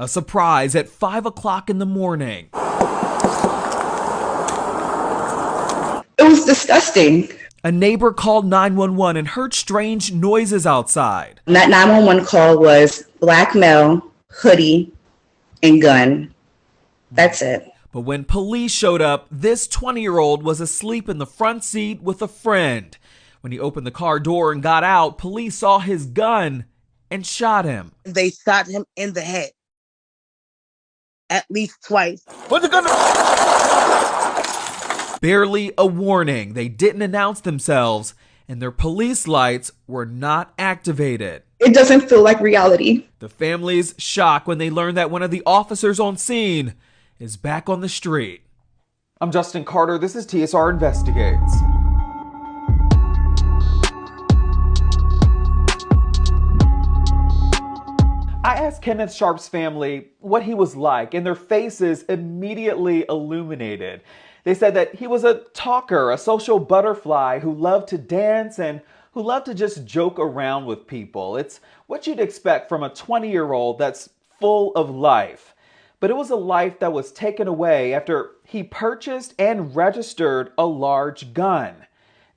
A surprise at 5 o'clock in the morning. It was disgusting. A neighbor called 911 and heard strange noises outside. And that 911 call was black male, hoodie, and gun. That's it. But when police showed up, this 20-year-old was asleep in the front seat with a friend. When he opened the car door and got out, police saw his gun and shot him. They shot him in the head. At least twice. Put the gun down. Barely a warning. They didn't announce themselves, and their police lights were not activated. It doesn't feel like reality. The family's shocked when they learned that one of the officers on scene is back on the street. I'm Justin Carter. This is TSR Investigates. I asked Kenneth Sharp's family what he was like, and their faces immediately illuminated. They said that he was a talker, a social butterfly who loved to dance and who loved to just joke around with people. It's what you'd expect from a 20-year-old that's full of life. But it was a life that was taken away after he purchased and registered a large gun.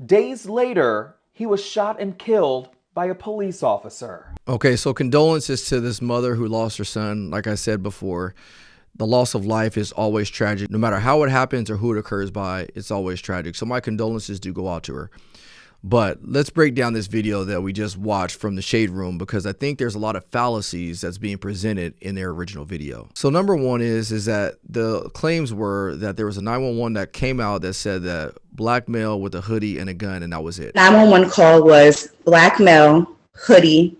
Days later, he was shot and killed by a police officer. Okay, so condolences to this mother who lost her son. Like I said before, the loss of life is always tragic. No matter how it happens or who it occurs by, it's always tragic. So my condolences do go out to her. But let's break down this video that we just watched from the Shade Room, because I think there's a lot of fallacies that's being presented in their original video. So number one is that the claims were that there was a 911 that came out that said that black male with a hoodie and a gun, and that was it. 911 call was black male, hoodie,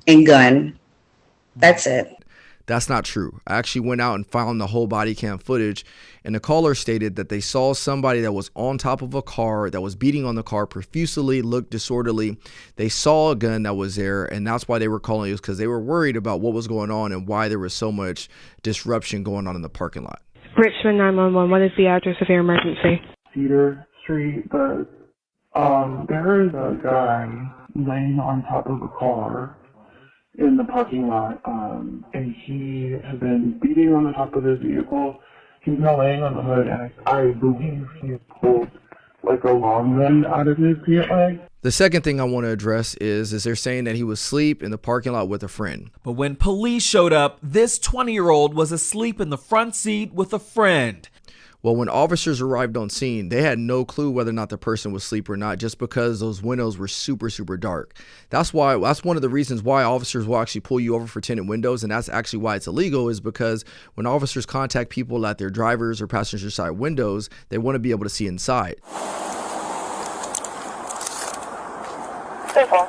and gun. That's it. That's not true. I actually went out and found the whole body cam footage, and the caller stated that they saw somebody that was on top of a car that was beating on the car profusely, looked disorderly. They saw a gun that was there, and that's why they were calling us, because they were worried about what was going on and why there was so much disruption going on in the parking lot. Richmond 911, what is the address of your emergency? Cedar Street, but there is a guy laying on top of a car in the parking lot, and he has been beating on the top of his vehicle. He's now laying on the hood, and I believe he's pulled like a long gun out of his pant leg. The second thing I want to address is they're saying that he was asleep in the parking lot with a friend. But when police showed up, this 20-year-old was asleep in the front seat with a friend. Well, when officers arrived on scene, they had no clue whether or not the person was asleep or not, just because those windows were super, super dark. That's one of the reasons why officers will actually pull you over for tinted windows, and that's actually why it's illegal, is because when officers contact people at their driver's or passenger side windows, they want to be able to see inside. Stay calm.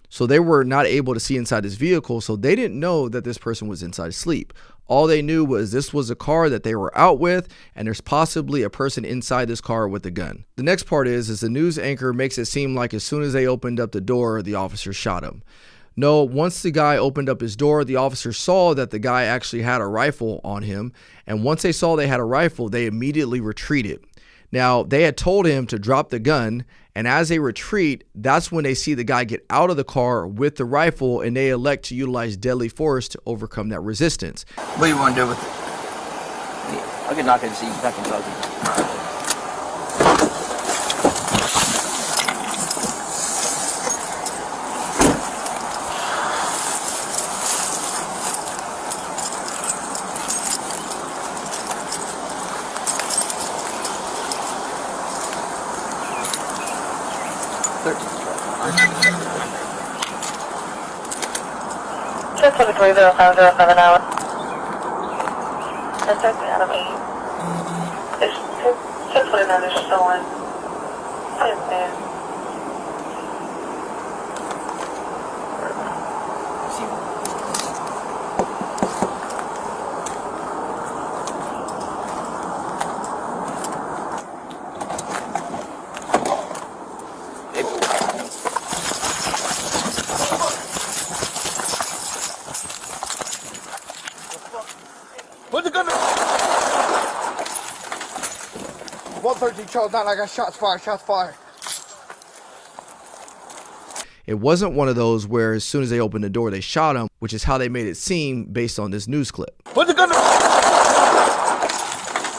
So they were not able to see inside his vehicle, so they didn't know that this person was inside asleep. All they knew was this was a car that they were out with, and there's possibly a person inside this car with a gun. The next part is the news anchor makes it seem like as soon as they opened up the door, the officer shot him. No, once the guy opened up his door, the officer saw that the guy actually had a rifle on him, and once they saw they had a rifle, they immediately retreated. Now, they had told him to drop the gun, and as they retreat, that's when they see the guy get out of the car with the rifle, and they elect to utilize deadly force to overcome that resistance. What do you want to do with it? I can knock it and see if I can talk to you. Just 230707 hour. That's out of 8. put another stolen tip in. Put the gun. 113 Charles 9. I got shots fired. Shots fired. It wasn't one of those where as soon as they opened the door, they shot him, which is how they made it seem based on this news clip. Put the gun.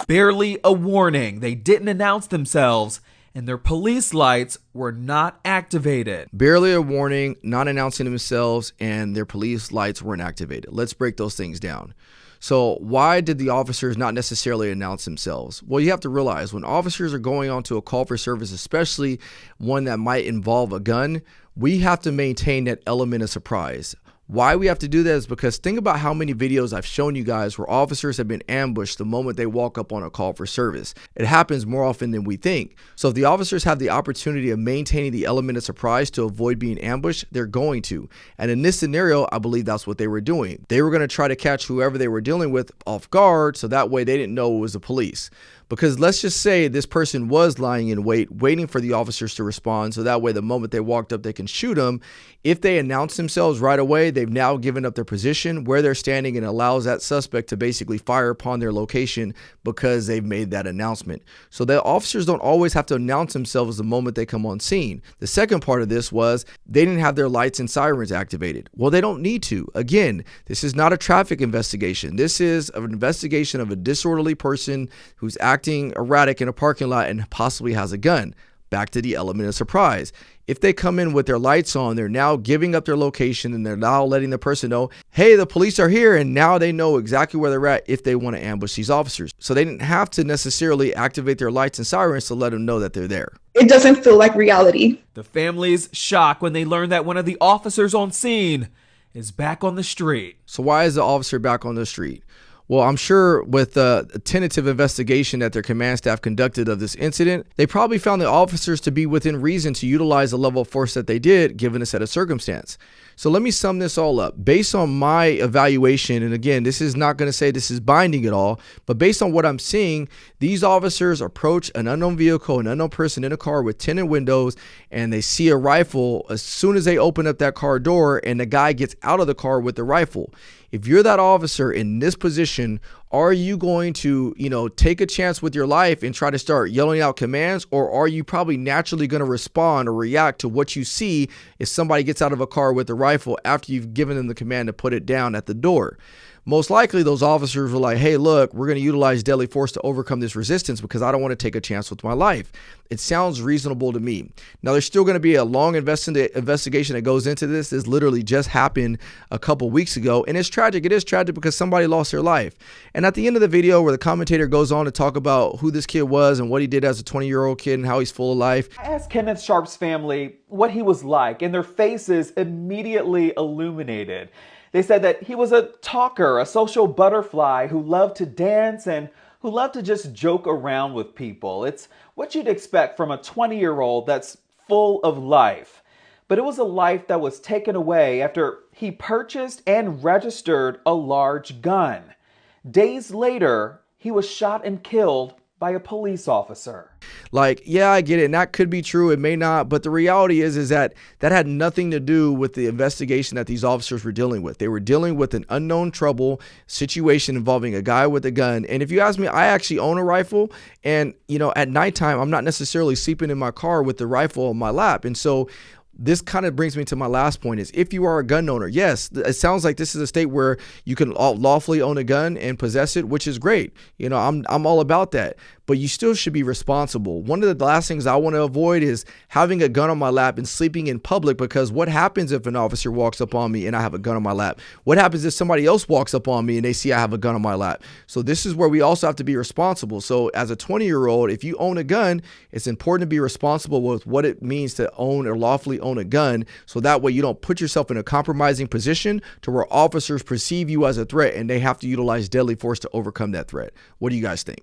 Barely a warning. They didn't announce themselves, and their police lights were not activated. Barely a warning, not announcing themselves, and their police lights weren't activated. Let's break those things down. So why did the officers not necessarily announce themselves? Well, you have to realize when officers are going onto a call for service, especially one that might involve a gun, we have to maintain that element of surprise. Why we have to do that is because think about how many videos I've shown you guys where officers have been ambushed the moment they walk up on a call for service. It happens more often than we think. So if the officers have the opportunity of maintaining the element of surprise to avoid being ambushed, they're going to. And in this scenario, I believe that's what they were doing. They were going to try to catch whoever they were dealing with off guard, so that way they didn't know it was the police. Because let's just say this person was lying in wait, waiting for the officers to respond, so that way the moment they walked up, they can shoot them. If they announce themselves right away, they've now given up their position, where they're standing, and allows that suspect to basically fire upon their location because they've made that announcement. So the officers don't always have to announce themselves the moment they come on scene. The second part of this was they didn't have their lights and sirens activated. Well, they don't need to. Again, this is not a traffic investigation. This is an investigation of a disorderly person who's acting erratic in a parking lot and possibly has a gun. Back to the element of surprise. If they come in with their lights on, they're now giving up their location and they're now letting the person know, hey, the police are here, and now they know exactly where they're at if they want to ambush these officers. So they didn't have to necessarily activate their lights and sirens to let them know that they're there. It doesn't feel like reality. The family's shocked when they learn that one of the officers on scene is back on the street. So why is the officer back on the street? Well, I'm sure with a tentative investigation that their command staff conducted of this incident, they probably found the officers to be within reason to utilize the level of force that they did, given a set of circumstance. So let me sum this all up. Based on my evaluation, and again, this is not going to say this is binding at all, but based on what I'm seeing, these officers approach an unknown vehicle, an unknown person in a car with tinted windows, and they see a rifle as soon as they open up that car door, and the guy gets out of the car with the rifle. If you're that officer in this position, are you going to, take a chance with your life and try to start yelling out commands, or are you probably naturally going to respond or react to what you see if somebody gets out of a car with a rifle after you've given them the command to put it down at the door? Most likely those officers were like, hey, look, we're going to utilize deadly force to overcome this resistance because I don't want to take a chance with my life. It sounds reasonable to me. Now, there's still going to be a long investigation that goes into this. This literally just happened a couple weeks ago, and it's tragic. It is tragic because somebody lost their life. And at the end of the video where the commentator goes on to talk about who this kid was and what he did as a 20-year-old kid and how he's full of life. I asked Kenneth Sharp's family what he was like, and their faces immediately illuminated. They said that he was a talker, a social butterfly who loved to dance and who loved to just joke around with people. It's what you'd expect from a 20-year-old that's full of life. But it was a life that was taken away after he purchased and registered a large gun. Days later, he was shot and killed by a police officer. Like, yeah, I get it. And that could be true. It may not. But the reality is that had nothing to do with the investigation that these officers were dealing with. They were dealing with an unknown trouble situation involving a guy with a gun. And if you ask me, I actually own a rifle. And, at nighttime, I'm not necessarily sleeping in my car with the rifle on my lap. And so this kind of brings me to my last point is if you are a gun owner, yes, it sounds like this is a state where you can lawfully own a gun and possess it, which is great. I'm all about that. But you still should be responsible. One of the last things I want to avoid is having a gun on my lap and sleeping in public, because what happens if an officer walks up on me and I have a gun on my lap? What happens if somebody else walks up on me and they see I have a gun on my lap? So this is where we also have to be responsible. So as a 20-year-old, if you own a gun, it's important to be responsible with what it means to own or lawfully own a gun. So that way you don't put yourself in a compromising position to where officers perceive you as a threat and they have to utilize deadly force to overcome that threat. What do you guys think?